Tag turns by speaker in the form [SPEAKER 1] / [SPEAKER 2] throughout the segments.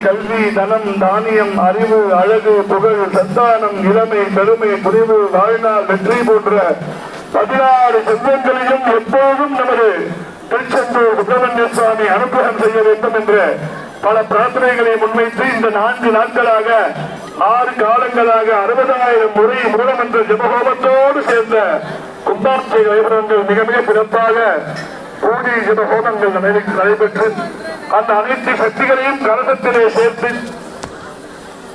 [SPEAKER 1] கல்வி, தனம், தானியம், அறிவு, அழகு, புகழ், சந்தானம், இளமை, பெருமை, புரிவு, வாழ்நாள், வெற்றி போன்ற 16 செல்வங்களையும் எப்போதும் நமது திருச்செந்தூர் சுப்பிரமணிய சுவாமி அனுகிரகம் செய்ய வேண்டும் என்ற பல பிரார்த்தனைகளை முன்வைத்து இந்த 4 நாட்களாக 6 காலங்களாக 60,000 முறை மூலமன்ற ஜபஹோமத்தோடு சேர்ந்த கும்பாபிஷேக வைபவங்கள் மிக மிக சிறப்பாக பூஜை ஜபஹோமங்கள் நடைபெற்று அந்த அனைத்து சக்திகளையும் கலசத்திலே சேர்த்து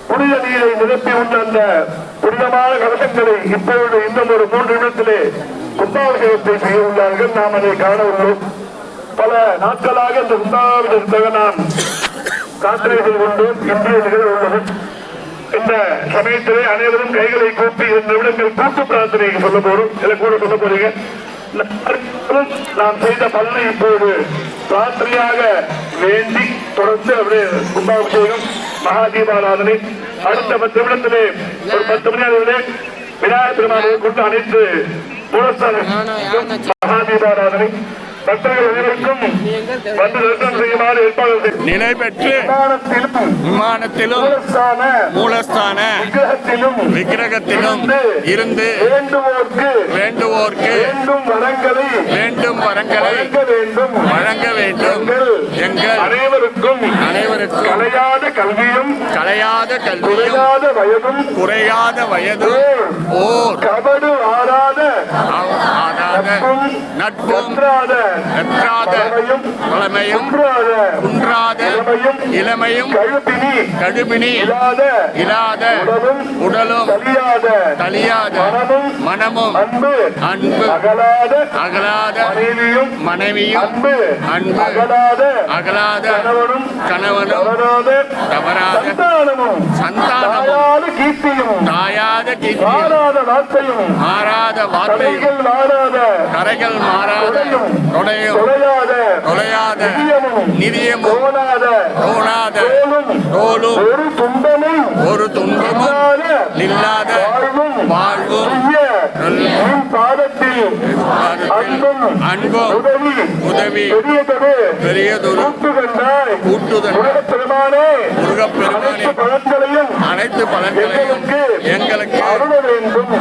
[SPEAKER 1] புனித நீரை நிரப்பி உள்ள அந்த புனிதமான கலசங்களை இப்பொழுது இன்னும் ஒரு 3 நிமிடத்திலே கும்பாபிஷேகத்தை செய்ய உள்ளார்கள். நாம் அதை காண உள்ளோம். பல நாட்களாக இந்த கும்பாபிஷேகத்தை நாம் பிரார்த்தனை செய்து கொண்டு இன்றைய நிகழ்வு உள்ளது. இந்த சமயத்திலே அனைவரும் கைகளை கூப்பி 2 நிமிடங்கள் கூட்டு பிரார்த்தனை சொல்ல போறோம். இதை கூட சொல்ல போறீங்க. நாம் செய்த பலனை இப்போது பிரார்த்தனையாக வேண்டி தொடர்ந்து அப்படியே கும்பாபிஷேகம் மகாதீபாராதனை அடுத்த 10 நிமிடத்திலே ஒரு 10 மணி அளவிலே விநாயகர் பெருமானை கொண்டு அனைத்து மூலஸ்தான மகாதீபாராதனை பக்தர்கள் அனைவருக்கும் வந்து தரிசனம் செய்யுமாறு ஏற்பாடு
[SPEAKER 2] நிலை பெற்று விமானத்திலும் மூலஸ்தான விக்கிரகத்திலும் இருந்து வேண்டுவோர்க்கு வேண்டும் வரங்களை வழங்க வேண்டும். எங்கள் அனைவருக்கும் கலையாத கல்வியும் குறையாத வயதும் ஓர் கபடு ஆறாத நட்பும் பழமையும் குன்றாத இளமையும் கழுபினி இல்லாத உடலும் தலியாத மனமும் அன்பு அகலாத மனைவியும் அன்பு அகலாத கணவனும் தவறாத சந்தானமும் தாயாத கீர்த்தியும் மாறாத வார்த்தையும் கரைகள் மாறாத தொலையாத நிதியமும் தோணாத தோலும் ஒரு துன்பமும் இல்லாத வாழ்வும் அன்பும் உதவி பெரியதொரு கூட்டுதல் முருகப்பெருமானே அனைத்து பலன்களையும் எங்களுக்கு அருள வேண்டும்.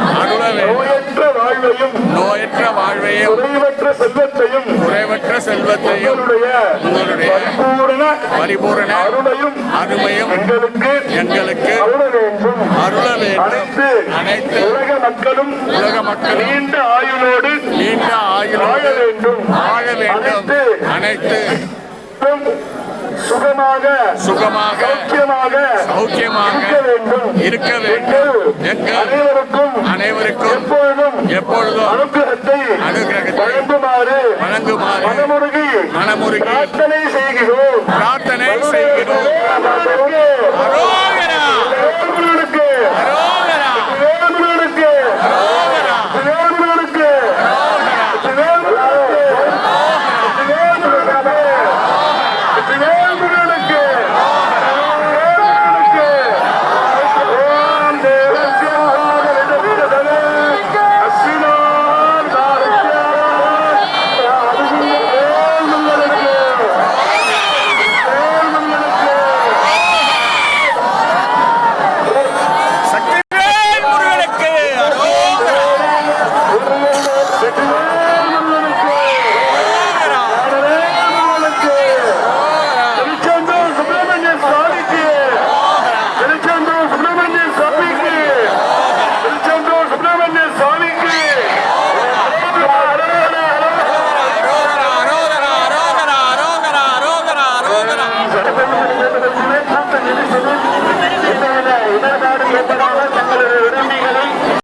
[SPEAKER 2] நோயற்ற வாழ்வையும் குறைவற்ற செல்வத்தையும் உங்களுடைய பரிபூரண அருமையும் எங்களுக்கு அருள வேண்டும். அனைத்து உலக மக்களும் நீண்ட ஆயுளோடு வாழ வேண்டும். அனைத்து சுகமாக சௌக்கியமாக இருக்க வேண்டும். எங்கள் அனைவருக்கும் எப்பொழுதும் அனுகிரகத்தை வழங்குமாறு மனமுருகி பிரார்த்தனை செய்கிறோம்.